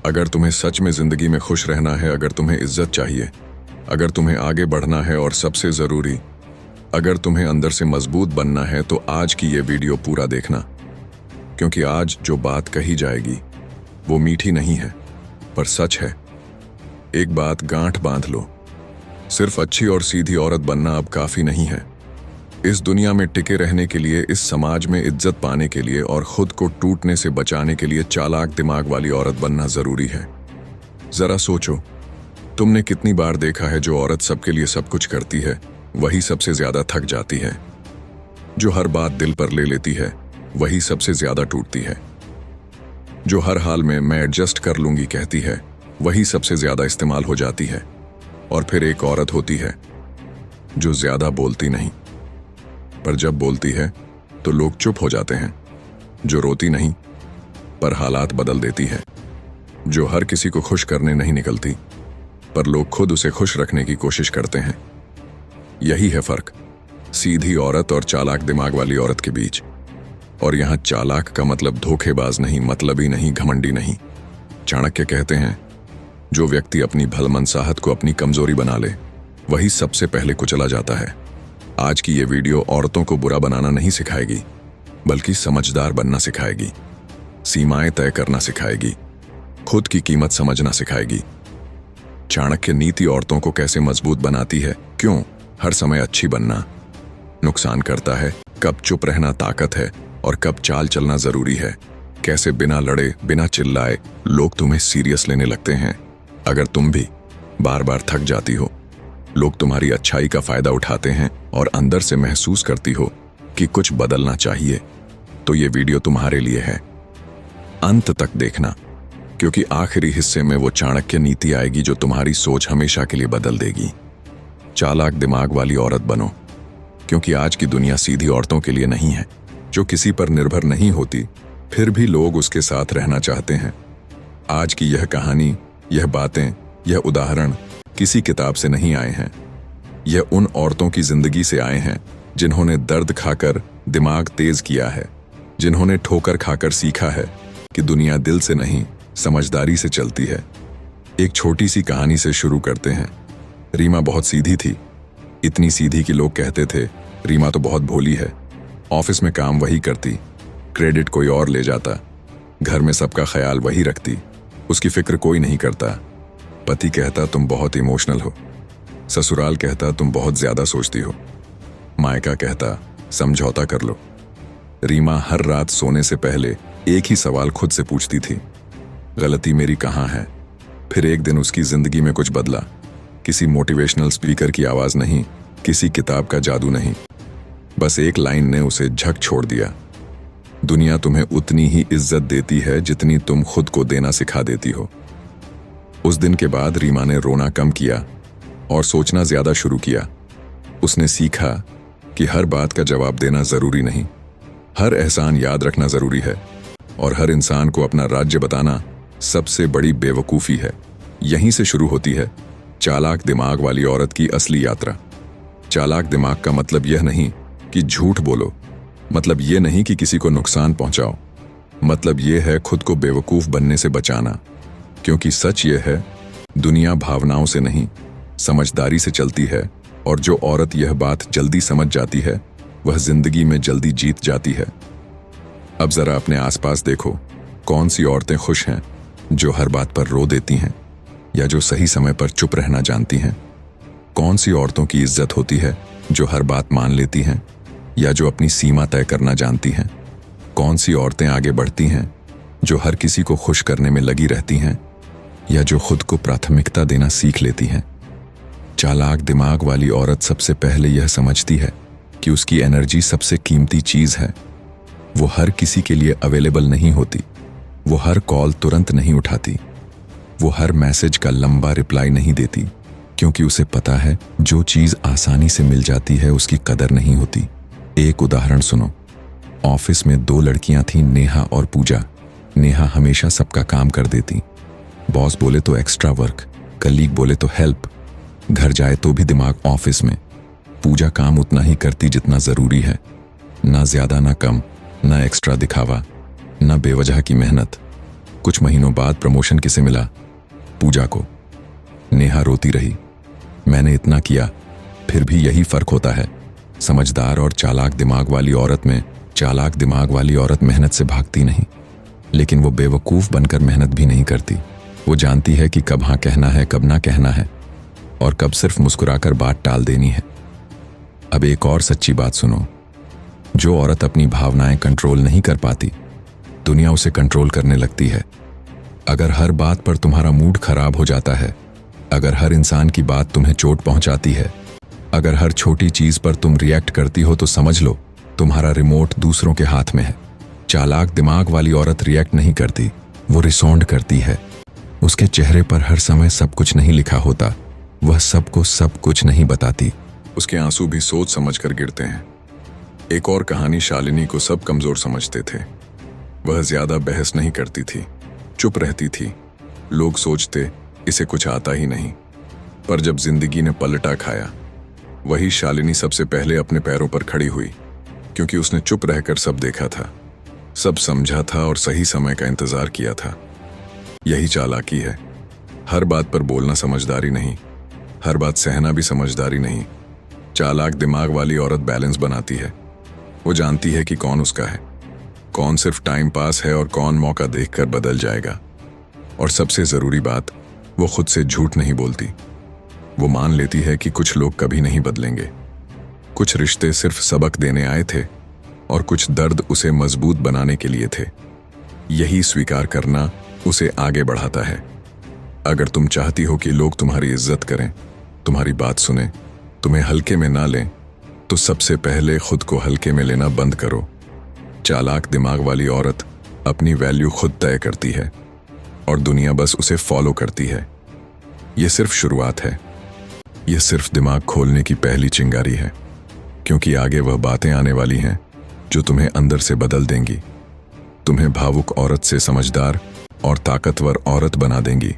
अगर तुम्हें सच में जिंदगी में खुश रहना है, अगर तुम्हें इज्जत चाहिए, अगर तुम्हें आगे बढ़ना है और सबसे जरूरी अगर तुम्हें अंदर से मजबूत बनना है, तो आज की ये वीडियो पूरा देखना। क्योंकि आज जो बात कही जाएगी वो मीठी नहीं है पर सच है। एक बात गांठ बांध लो, सिर्फ अच्छी और सीधी औरत बनना अब काफी नहीं है। इस दुनिया में टिके रहने के लिए, इस समाज में इज्जत पाने के लिए और खुद को टूटने से बचाने के लिए चालाक दिमाग वाली औरत बनना जरूरी है। जरा सोचो, तुमने कितनी बार देखा है जो औरत सबके लिए सब कुछ करती है वही सबसे ज्यादा थक जाती है। जो हर बात दिल पर ले लेती है वही सबसे ज्यादा टूटती है। जो हर हाल में मैं एडजस्ट कर लूंगी कहती है वही सबसे ज्यादा इस्तेमाल हो जाती है। और फिर एक औरत होती है जो ज्यादा बोलती नहीं, पर जब बोलती है तो लोग चुप हो जाते हैं। जो रोती नहीं पर हालात बदल देती है। जो हर किसी को खुश करने नहीं निकलती, पर लोग खुद उसे खुश रखने की कोशिश करते हैं। यही है फर्क सीधी औरत और चालाक दिमाग वाली औरत के बीच। और यहां चालाक का मतलब धोखेबाज नहीं, मतलबी नहीं, घमंडी नहीं। चाणक्य कहते हैं, जो व्यक्ति अपनी भलमनसाहत को अपनी कमजोरी बना ले वही सबसे पहले कुचला जाता है। आज की ये वीडियो औरतों को बुरा बनाना नहीं सिखाएगी, बल्कि समझदार बनना सिखाएगी, सीमाएं तय करना सिखाएगी, खुद की कीमत समझना सिखाएगी। चाणक्य नीति औरतों को कैसे मजबूत बनाती है, क्यों हर समय अच्छी बनना नुकसान करता है, कब चुप रहना ताकत है और कब चाल चलना जरूरी है, कैसे बिना लड़े बिना चिल्लाए लोग तुम्हें सीरियस लेने लगते हैं। अगर तुम भी बार बार थक जाती हो, लोग तुम्हारी अच्छाई का फायदा उठाते हैं और अंदर से महसूस करती हो कि कुछ बदलना चाहिए, तो ये वीडियो तुम्हारे लिए है। अंत तक देखना, क्योंकि आखिरी हिस्से में वो चाणक्य नीति आएगी जो तुम्हारी सोच हमेशा के लिए बदल देगी। चालाक दिमाग वाली औरत बनो, क्योंकि आज की दुनिया सीधी औरतों के लिए नहीं है, जो किसी पर निर्भर नहीं होती फिर भी लोग उसके साथ रहना चाहते हैं। आज की यह कहानी, यह बातें, यह उदाहरण किसी किताब से नहीं आए हैं। यह उन औरतों की जिंदगी से आए हैं जिन्होंने दर्द खाकर दिमाग तेज किया है, जिन्होंने ठोकर खाकर सीखा है कि दुनिया दिल से नहीं समझदारी से चलती है। एक छोटी सी कहानी से शुरू करते हैं। रीमा बहुत सीधी थी, इतनी सीधी कि लोग कहते थे रीमा तो बहुत भोली है। ऑफिस में काम वही करती, क्रेडिट कोई और ले जाता, घर में सबका ख्याल वही रखती, उसकी फिक्र कोई नहीं करता। पति कहता तुम बहुत इमोशनल हो, ससुराल कहता तुम बहुत ज्यादा सोचती हो, मायका कहता समझौता कर लो। रीमा हर रात सोने से पहले एक ही सवाल खुद से पूछती थी, गलती मेरी कहाँ है। फिर एक दिन उसकी जिंदगी में कुछ बदला। किसी मोटिवेशनल स्पीकर की आवाज नहीं, किसी किताब का जादू नहीं, बस एक लाइन ने उसे झक छोड़ दिया, दुनिया तुम्हें उतनी ही इज्जत देती है जितनी तुम खुद को देना सिखा देती हो। उस दिन के बाद रीमा ने रोना कम किया और सोचना ज्यादा शुरू किया। उसने सीखा कि हर बात का जवाब देना जरूरी नहीं, हर एहसान याद रखना जरूरी है, और हर इंसान को अपना राज्य बताना सबसे बड़ी बेवकूफी है। यहीं से शुरू होती है चालाक दिमाग वाली औरत की असली यात्रा। चालाक दिमाग का मतलब यह नहीं कि झूठ बोलो, मतलब यह नहीं कि किसी को नुकसान पहुंचाओ, मतलब यह है खुद को बेवकूफ बनने से बचाना। क्योंकि सच यह है, दुनिया भावनाओं से नहीं समझदारी से चलती है, और जो औरत यह बात जल्दी समझ जाती है वह जिंदगी में जल्दी जीत जाती है। अब जरा अपने आसपास देखो, कौन सी औरतें खुश हैं जो हर बात पर रो देती हैं, या जो सही समय पर चुप रहना जानती हैं। कौन सी औरतों की इज्जत होती है जो हर बात मान लेती हैं, या जो अपनी सीमा तय करना जानती हैं। कौन सी औरतें आगे बढ़ती हैं जो हर किसी को खुश करने में लगी रहती हैं, या जो खुद को प्राथमिकता देना सीख लेती हैं। चालाक दिमाग वाली औरत सबसे पहले यह समझती है कि उसकी एनर्जी सबसे कीमती चीज है। वो हर किसी के लिए अवेलेबल नहीं होती, वो हर कॉल तुरंत नहीं उठाती, वो हर मैसेज का लंबा रिप्लाई नहीं देती, क्योंकि उसे पता है जो चीज आसानी से मिल जाती है उसकी कदर नहीं होती। एक उदाहरण सुनो। ऑफिस में दो लड़कियां थीं, नेहा और पूजा। नेहा हमेशा सबका काम कर देती, बॉस बोले तो एक्स्ट्रा वर्क, कलीग बोले तो हेल्प, घर जाए तो भी दिमाग ऑफिस में। पूजा काम उतना ही करती जितना जरूरी है, ना ज्यादा ना कम, ना एक्स्ट्रा दिखावा, ना बेवजह की मेहनत। कुछ महीनों बाद प्रमोशन किसे मिला? पूजा को। नेहा रोती रही, मैंने इतना किया, फिर भी यही फर्क होता है। समझदार और चालाक दिमाग वाली औरत में चालाक दिमाग वाली औरत मेहनत से भागती नहीं, लेकिन वो बेवकूफ़ बनकर मेहनत भी नहीं करती। वो जानती है कि कब हाँ कहना है, कब ना कहना है, और कब सिर्फ मुस्कुराकर बात टाल देनी है। अब एक और सच्ची बात सुनो, जो औरत अपनी भावनाएं कंट्रोल नहीं कर पाती, दुनिया उसे कंट्रोल करने लगती है। अगर हर बात पर तुम्हारा मूड खराब हो जाता है, अगर हर इंसान की बात तुम्हें चोट पहुंचाती है, अगर हर छोटी चीज पर तुम रिएक्ट करती हो, तो समझ लो तुम्हारा रिमोट दूसरों के हाथ में है। चालाक दिमाग वाली औरत रिएक्ट नहीं करती, वो रिस्पॉन्ड करती है। उसके चेहरे पर हर समय सब कुछ नहीं लिखा होता, वह सबको सब कुछ नहीं बताती। उसके आंसू भी सोच समझकर गिरते हैं। एक और कहानी, शालिनी को सब कमजोर समझते थे। वह ज्यादा बहस नहीं करती थी, चुप रहती थी। लोग सोचते इसे कुछ आता ही नहीं, पर जब जिंदगी ने पलटा खाया, वही शालिनी सबसे पहले अपने पैरों पर खड़ी हुई, क्योंकि उसने चुप रहकर सब देखा था, सब समझा था और सही समय का इंतजार किया था। यही चालाकी है। हर बात पर बोलना समझदारी नहीं, हर बात सहना भी समझदारी नहीं। चालाक दिमाग वाली औरत बैलेंस बनाती है। वो जानती है कि कौन उसका है, कौन सिर्फ टाइम पास है और कौन मौका देखकर बदल जाएगा। और सबसे जरूरी बात, वो खुद से झूठ नहीं बोलती। वो मान लेती है कि कुछ लोग कभी नहीं बदलेंगे, कुछ रिश्ते सिर्फ सबक देने आए थे और कुछ दर्द उसे मजबूत बनाने के लिए थे। यही स्वीकार करना उसे आगे बढ़ाता है। अगर तुम चाहती हो कि लोग तुम्हारी इज्जत करें, तुम्हारी बात सुने, तुम्हें हल्के में ना लें, तो सबसे पहले खुद को हल्के में लेना बंद करो। चालाक दिमाग वाली औरत अपनी वैल्यू खुद तय करती है और दुनिया बस उसे फॉलो करती है। यह सिर्फ शुरुआत है, यह सिर्फ दिमाग खोलने की पहली चिंगारी है, क्योंकि आगे वह बातें आने वाली हैं जो तुम्हें अंदर से बदल देंगी। तुम्हें भावुक औरत से समझदार और ताकतवर औरत बना देंगी।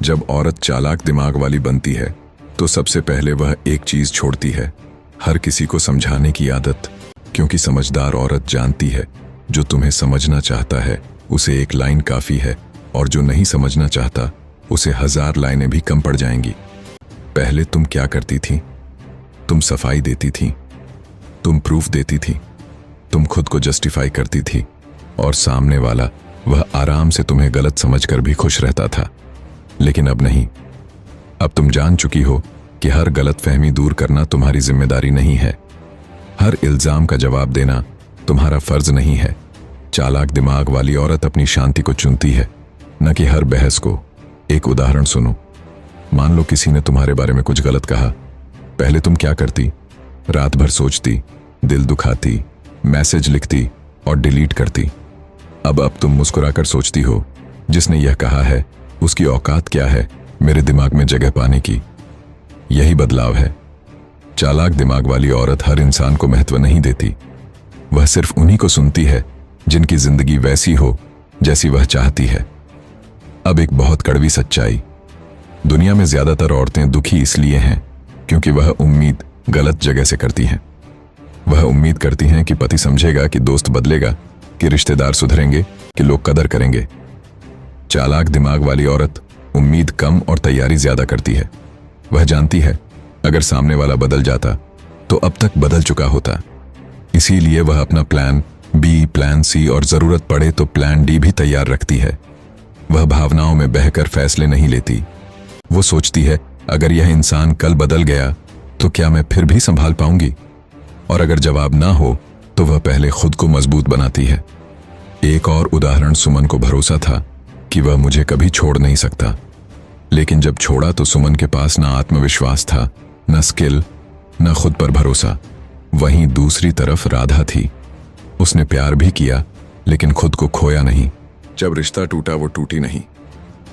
जब औरत चालाक दिमाग वाली बनती है, तो सबसे पहले वह एक चीज छोड़ती है, हर किसी को समझाने की आदत। क्योंकि समझदार औरत जानती है, जो तुम्हें समझना चाहता है उसे एक लाइन काफी है, और जो नहीं समझना चाहता उसे 1000 लाइनें भी कम पड़ जाएंगी। पहले तुम क्या करती थी? तुम सफाई देती थी, तुम प्रूफ देती थी, तुम खुद को जस्टिफाई करती थी, और सामने वाला वह आराम से तुम्हें गलत समझकर भी खुश रहता था। लेकिन अब नहीं। अब तुम जान चुकी हो कि हर गलतफहमी दूर करना तुम्हारी जिम्मेदारी नहीं है, हर इल्जाम का जवाब देना तुम्हारा फर्ज नहीं है। चालाक दिमाग वाली औरत अपनी शांति को चुनती है, न कि हर बहस को। एक उदाहरण सुनो। मान लो किसी ने तुम्हारे बारे में कुछ गलत कहा। पहले तुम क्या करती? रात भर सोचती, दिल दुखाती, मैसेज लिखती और डिलीट करती। अब तुम मुस्कुराकर सोचती हो, जिसने यह कहा है उसकी औकात क्या है मेरे दिमाग में जगह पाने की। यही बदलाव है। चालाक दिमाग वाली औरत हर इंसान को महत्व नहीं देती, वह सिर्फ उन्हीं को सुनती है जिनकी जिंदगी वैसी हो जैसी वह चाहती है। अब एक बहुत कड़वी सच्चाई, दुनिया में ज्यादातर औरतें दुखी इसलिए हैं क्योंकि वह उम्मीद गलत जगह से करती हैं। वह उम्मीद करती हैं कि पति समझेगा, कि दोस्त बदलेगा, कि रिश्तेदार सुधरेंगे, कि लोग कदर करेंगे। चालाक दिमाग वाली औरत उम्मीद कम और तैयारी ज्यादा करती है। वह जानती है अगर सामने वाला बदल जाता तो अब तक बदल चुका होता। इसीलिए वह अपना प्लान बी, प्लान सी और जरूरत पड़े तो प्लान डी भी तैयार रखती है। वह भावनाओं में बहकर फैसले नहीं लेती। वो सोचती है अगर यह इंसान कल बदल गया तो क्या मैं फिर भी संभाल पाऊंगी? और अगर जवाब ना हो तो वह पहले खुद को मजबूत बनाती है। एक और उदाहरण, सुमन को भरोसा था कि वह मुझे कभी छोड़ नहीं सकता, लेकिन जब छोड़ा तो सुमन के पास ना आत्मविश्वास था, न स्किल, न खुद पर भरोसा। वहीं दूसरी तरफ राधा थी। उसने प्यार भी किया लेकिन खुद को खोया नहीं। जब रिश्ता टूटा वो टूटी नहीं,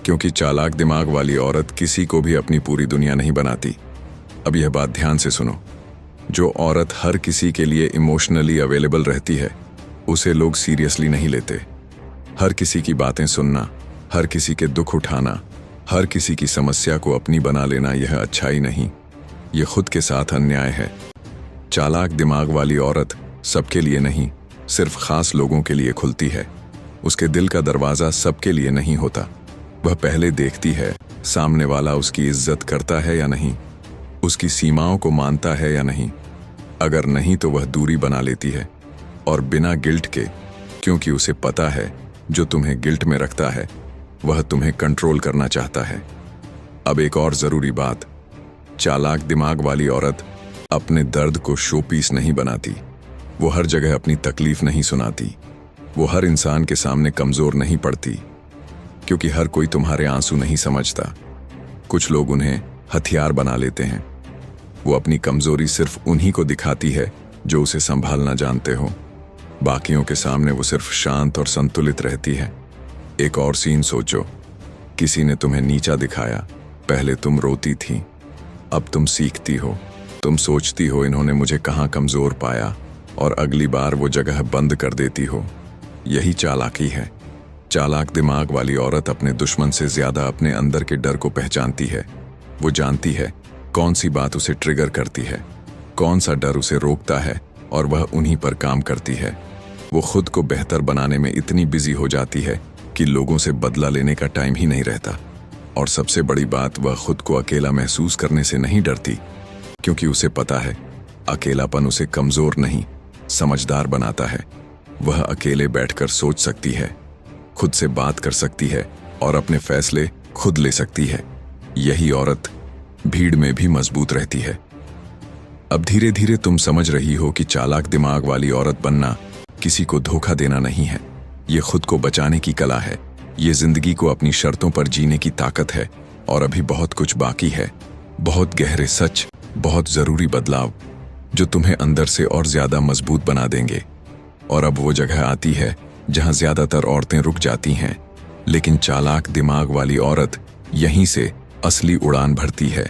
क्योंकि चालाक दिमाग वाली औरत किसी को भी अपनी पूरी दुनिया नहीं बनाती। अब यह बात ध्यान से सुनो, जो औरत हर किसी के लिए इमोशनली अवेलेबल रहती है उसे लोग सीरियसली नहीं लेते। हर किसी की बातें सुनना, हर किसी के दुख उठाना, हर किसी की समस्या को अपनी बना लेना, यह अच्छाई नहीं, यह खुद के साथ अन्याय है। चालाक दिमाग वाली औरत सबके लिए नहीं, सिर्फ खास लोगों के लिए खुलती है। उसके दिल का दरवाज़ा सबके लिए नहीं होता। वह पहले देखती है सामने वाला उसकी इज्जत करता है या नहीं, उसकी सीमाओं को मानता है या नहीं। अगर नहीं तो वह दूरी बना लेती है, और बिना गिल्ट के, क्योंकि उसे पता है जो तुम्हें गिल्ट में रखता है वह तुम्हें कंट्रोल करना चाहता है। अब एक और ज़रूरी बात, चालाक दिमाग वाली औरत अपने दर्द को शोपीस नहीं बनाती। वो हर जगह अपनी तकलीफ नहीं सुनाती। वो हर इंसान के सामने कमज़ोर नहीं पड़ती, क्योंकि हर कोई तुम्हारे आंसू नहीं समझता। कुछ लोग उन्हें हथियार बना लेते हैं। वो अपनी कमज़ोरी सिर्फ उन्हीं को दिखाती है जो उसे संभालना जानते हो। बाकियों के सामने वो सिर्फ शांत और संतुलित रहती है। एक और सीन सोचो, किसी ने तुम्हें नीचा दिखाया। पहले तुम रोती थी, अब तुम सीखती हो। तुम सोचती हो इन्होंने मुझे कहाँ कमज़ोर पाया, और अगली बार वो जगह बंद कर देती हो। यही चालाकी है। चालाक दिमाग वाली औरत अपने दुश्मन से ज़्यादा अपने अंदर के डर को पहचानती है। वो जानती है कौन सी बात उसे ट्रिगर करती है, कौन सा डर उसे रोकता है, और वह उन्हीं पर काम करती है। वो खुद को बेहतर बनाने में इतनी बिजी हो जाती है कि लोगों से बदला लेने का टाइम ही नहीं रहता। और सबसे बड़ी बात, वह खुद को अकेला महसूस करने से नहीं डरती, क्योंकि उसे पता है अकेलापन उसे कमज़ोर नहीं, समझदार बनाता है। वह अकेले बैठकर सोच सकती है, खुद से बात कर सकती है, और अपने फैसले खुद ले सकती है। यही औरत भीड़ में भी मजबूत रहती है। अब धीरे धीरे तुम समझ रही हो कि चालाक दिमाग वाली औरत बनना किसी को धोखा देना नहीं है। ये खुद को बचाने की कला है। ये जिंदगी को अपनी शर्तों पर जीने की ताकत है। और अभी बहुत कुछ बाकी है, बहुत गहरे सच, बहुत ज़रूरी बदलाव, जो तुम्हें अंदर से और ज़्यादा मजबूत बना देंगे। और अब वो जगह आती है जहां ज़्यादातर औरतें रुक जाती हैं, लेकिन चालाक दिमाग वाली औरत यहीं से असली उड़ान भरती है।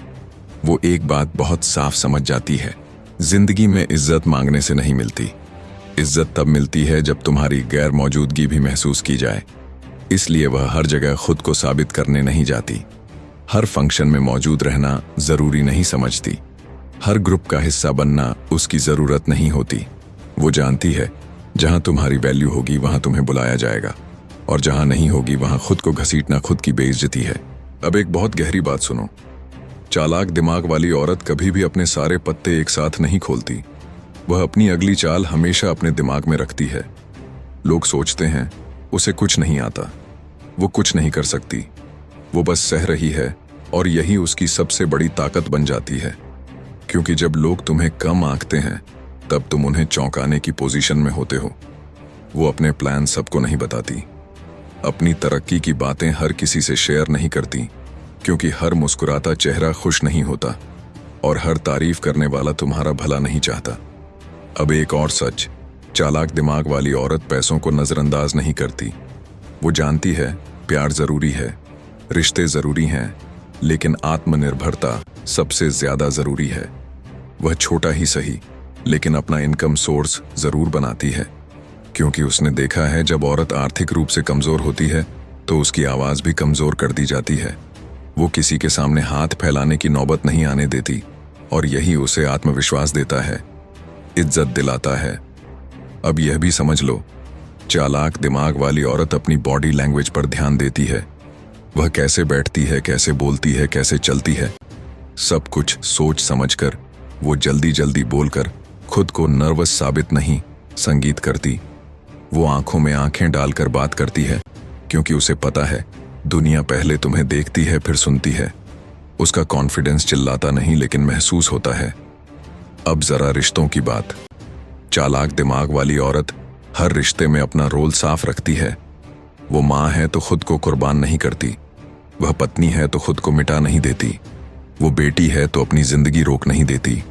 वो एक बात बहुत साफ समझ जाती है, जिंदगी में इज्जत मांगने से नहीं मिलती। इज्जत तब मिलती है जब तुम्हारी गैर मौजूदगी भी महसूस की जाए। इसलिए वह हर जगह खुद को साबित करने नहीं जाती। हर फंक्शन में मौजूद रहना जरूरी नहीं समझती। हर ग्रुप का हिस्सा बनना उसकी ज़रूरत नहीं होती। वो जानती है जहां तुम्हारी वैल्यू होगी वहां तुम्हें बुलाया जाएगा, और जहां नहीं होगी वहां खुद को घसीटना खुद की बेइज्जती है। अब एक बहुत गहरी बात सुनो, चालाक दिमाग वाली औरत कभी भी अपने सारे पत्ते एक साथ नहीं खोलती। वह अपनी अगली चाल हमेशा अपने दिमाग में रखती है। लोग सोचते हैं उसे कुछ नहीं आता, वो कुछ नहीं कर सकती, वो बस सह रही है, और यही उसकी सबसे बड़ी ताकत बन जाती है। क्योंकि जब लोग तुम्हें कम आंकते हैं तब तुम उन्हें चौंकाने की पोजीशन में होते हो। वो अपने प्लान सबको नहीं बताती, अपनी तरक्की की बातें हर किसी से शेयर नहीं करती, क्योंकि हर मुस्कुराता चेहरा खुश नहीं होता, और हर तारीफ करने वाला तुम्हारा भला नहीं चाहता। अब एक और सच, चालाक दिमाग वाली औरत पैसों को नज़रअंदाज नहीं करती। वो जानती है प्यार ज़रूरी है, रिश्ते ज़रूरी हैं, लेकिन आत्मनिर्भरता सबसे ज़्यादा ज़रूरी है। वह छोटा ही सही, लेकिन अपना इनकम सोर्स ज़रूर बनाती है, क्योंकि उसने देखा है जब औरत आर्थिक रूप से कमज़ोर होती है तो उसकी आवाज़ भी कमज़ोर कर दी जाती है। वो किसी के सामने हाथ फैलाने की नौबत नहीं आने देती, और यही उसे आत्मविश्वास देता है, इज्जत दिलाता है। अब यह भी समझ लो, चालाक दिमाग वाली औरत अपनी बॉडी लैंग्वेज पर ध्यान देती है। वह कैसे बैठती है, कैसे बोलती है, कैसे चलती है, सब कुछ सोच समझकर। वो जल्दी जल्दी बोलकर खुद को नर्वस साबित नहीं, संगीत करती। वो आंखों में आंखें डालकर बात करती है, क्योंकि उसे पता है दुनिया पहले तुम्हें देखती है फिर सुनती है। उसका कॉन्फिडेंस चिल्लाता नहीं लेकिन महसूस होता है। अब जरा रिश्तों की बात। चालाक दिमाग वाली औरत हर रिश्ते में अपना रोल साफ रखती है। वो माँ है तो खुद को कुर्बान नहीं करती, वह पत्नी है तो खुद को मिटा नहीं देती, वो बेटी है तो अपनी जिंदगी रोक नहीं देती।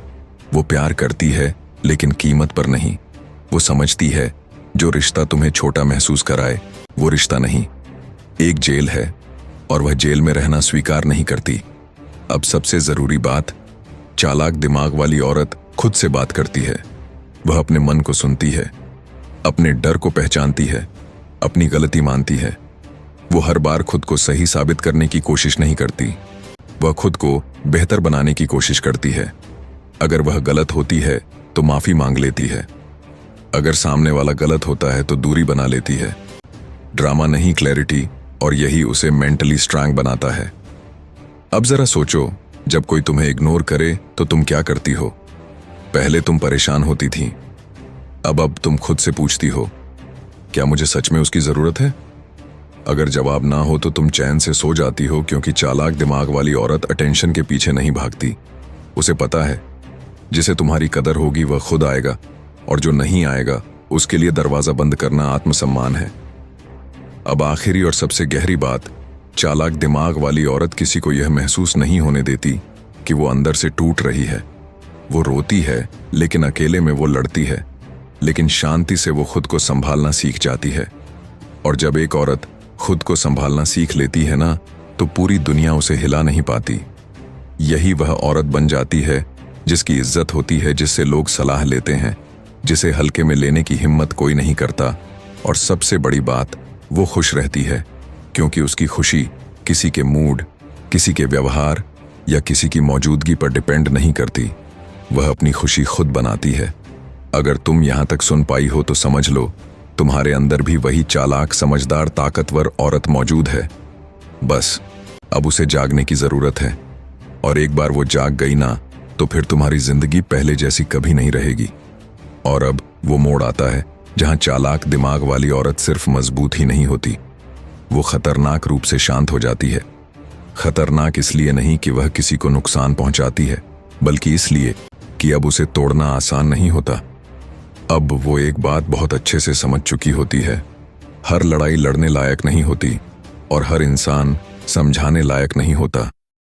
वो प्यार करती है लेकिन कीमत पर नहीं। वो समझती है जो रिश्ता तुम्हें छोटा महसूस कराए वो रिश्ता नहीं, एक जेल है, और वह जेल में रहना स्वीकार नहीं करती। अब सबसे जरूरी बात, चालाक दिमाग वाली औरत खुद से बात करती है। वह अपने मन को सुनती है, अपने डर को पहचानती है, अपनी गलती मानती है। वो हर बार खुद को सही साबित करने की कोशिश नहीं करती, वह खुद को बेहतर बनाने की कोशिश करती है। अगर वह गलत होती है तो माफी मांग लेती है, अगर सामने वाला गलत होता है तो दूरी बना लेती है। ड्रामा नहीं, क्लैरिटी, और यही उसे मेंटली स्ट्रांग बनाता है। अब जरा सोचो, जब कोई तुम्हें इग्नोर करे तो तुम क्या करती हो? पहले तुम परेशान होती थी, अब तुम खुद से पूछती हो, क्या मुझे सच में उसकी जरूरत है? अगर जवाब ना हो तो तुम चैन से सो जाती हो, क्योंकि चालाक दिमाग वाली औरत अटेंशन के पीछे नहीं भागती। उसे पता है जिसे तुम्हारी कदर होगी वह खुद आएगा, और जो नहीं आएगा उसके लिए दरवाजा बंद करना आत्मसम्मान है। अब आखिरी और सबसे गहरी बात, चालाक दिमाग वाली औरत किसी को यह महसूस नहीं होने देती कि वो अंदर से टूट रही है। वो रोती है, लेकिन अकेले में वो लड़ती है, लेकिन शांति से वो खुद को संभालना सीख जाती है। और जब एक औरत खुद को संभालना सीख लेती है ना, तो पूरी दुनिया उसे हिला नहीं पाती। यही वह औरत बन जाती है जिसकी इज्जत होती है, जिससे लोग सलाह लेते हैं, जिसे हल्के में लेने की हिम्मत कोई नहीं करता। और सबसे बड़ी बात, वो खुश रहती है, क्योंकि उसकी खुशी किसी के मूड, किसी के व्यवहार या किसी की मौजूदगी पर डिपेंड नहीं करती। वह अपनी खुशी खुद बनाती है। अगर तुम यहां तक सुन पाई हो तो समझ लो, तुम्हारे अंदर भी वही चालाक, समझदार, ताकतवर औरत मौजूद है। बस अब उसे जागने की जरूरत है, और एक बार वो जाग गई ना, तो फिर तुम्हारी जिंदगी पहले जैसी कभी नहीं रहेगी। और अब वो मोड़ आता है जहां चालाक दिमाग वाली औरत सिर्फ मजबूत ही नहीं होती, वो खतरनाक रूप से शांत हो जाती है। खतरनाक इसलिए नहीं कि वह किसी को नुकसान पहुंचाती है, बल्कि इसलिए कि अब उसे तोड़ना आसान नहीं होता। अब वो एक बात बहुत अच्छे से समझ चुकी होती है, हर लड़ाई लड़ने लायक नहीं होती, और हर इंसान समझाने लायक नहीं होता।